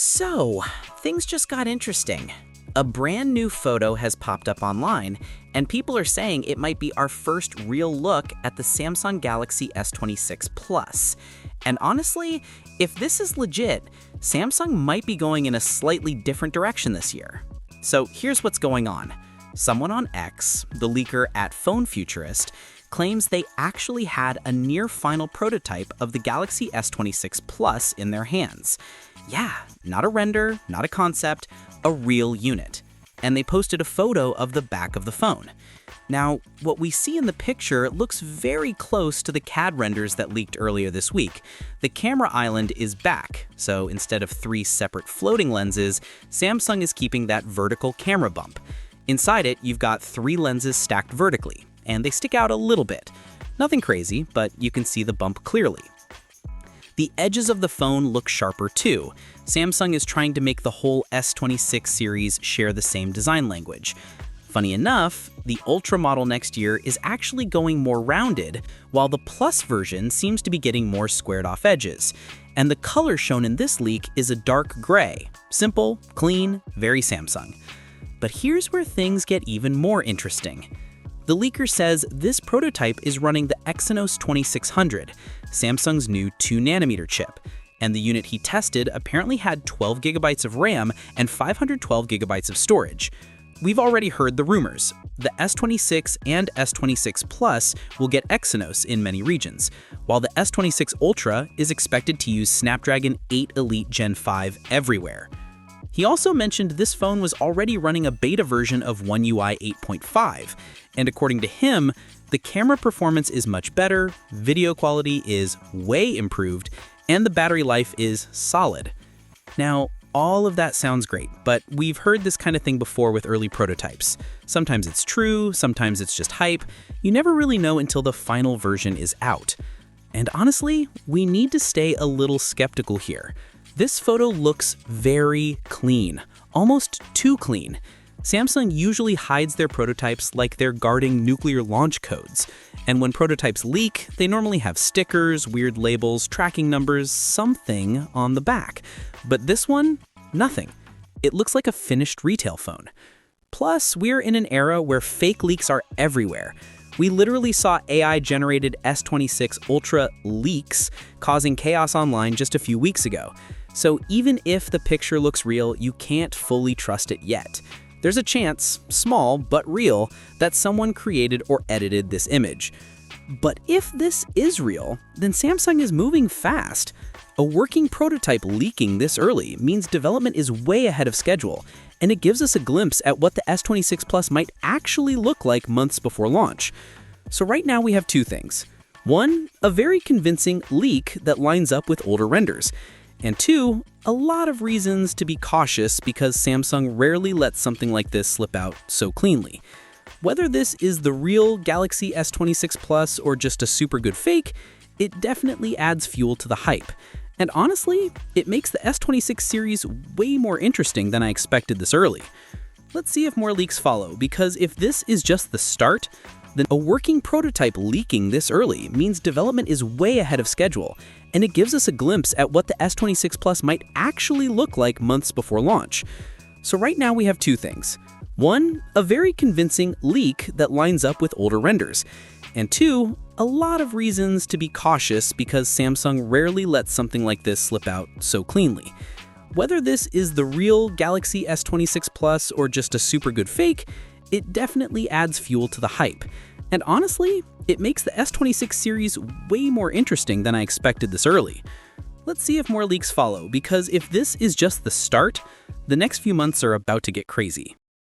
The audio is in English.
So, things just got interesting. A brand new photo has popped up online, and people are saying it might be our first real look at the Samsung Galaxy S26 Plus. And honestly, if this is legit, Samsung might be going in a slightly different direction this year. So here's what's going on. Someone on X, the leaker at Phone Futurist, claims they actually had a near-final prototype of the Galaxy S26 Plus in their hands. Yeah, not a render, not a concept, a real unit. And they posted a photo of the back of the phone. Now, what we see in the picture looks very close to the CAD renders that leaked earlier this week. The camera island is back, so instead of 3 separate floating lenses, Samsung is keeping that vertical camera bump. Inside it, you've got 3 lenses stacked vertically, and they stick out a little bit. Nothing crazy, but you can see the bump clearly. The edges of the phone look sharper too. Samsung is trying to make the whole S26 series share the same design language. Funny enough, the Ultra model next year is actually going more rounded, while the Plus version seems to be getting more squared off edges. And the color shown in this leak is a dark gray. Simple, clean, very Samsung. But here's where things get even more interesting. The leaker says this prototype is running the Exynos 2600, Samsung's new 2nm chip, and the unit he tested apparently had 12 GB of RAM and 512 GB of storage. We've already heard the rumors. The S26 and S26 Plus will get Exynos in many regions, while the S26 Ultra is expected to use Snapdragon 8 Elite Gen 5 everywhere. He also mentioned this phone was already running a beta version of One UI 8.5, and according to him, the camera performance is much better, video quality is way improved, and the battery life is solid. Now, all of that sounds great, but we've heard this kind of thing before with early prototypes. Sometimes it's true, sometimes it's just hype. You never really know until the final version is out. And honestly, we need to stay a little skeptical here. This photo looks very clean, almost too clean. Samsung usually hides their prototypes like they're guarding nuclear launch codes. And when prototypes leak, they normally have stickers, weird labels, tracking numbers, something on the back. But this one, nothing. It looks like a finished retail phone. Plus, we're in an era where fake leaks are everywhere. We literally saw AI-generated S26 Ultra leaks causing chaos online just a few weeks ago. So even if the picture looks real, you can't fully trust it yet. There's a chance, small but real, that someone created or edited this image. But if this is real, then Samsung is moving fast. A working prototype leaking this early means development is way ahead of schedule, and it gives us a glimpse at what the S26 Plus might actually look like months before launch. So right now we have 2 things. 1, a very convincing leak that lines up with older renders. And 2, a lot of reasons to be cautious because Samsung rarely lets something like this slip out so cleanly. Whether this is the real Galaxy S26 Plus or just a super good fake, it definitely adds fuel to the hype. And honestly, it makes the S26 series way more interesting than I expected this early. Let's see if more leaks follow, because if this is just the start, then a working prototype leaking this early means development is way ahead of schedule, and it gives us a glimpse at what the S26 Plus might actually look like months before launch. So right now we have 2 things. 1, a very convincing leak that lines up with older renders. And 2, a lot of reasons to be cautious because Samsung rarely lets something like this slip out so cleanly. Whether this is the real Galaxy S26 Plus or just a super good fake, it definitely adds fuel to the hype. And honestly, it makes the S26 series way more interesting than I expected this early. Let's see if more leaks follow, because if this is just the start, the next few months are about to get crazy.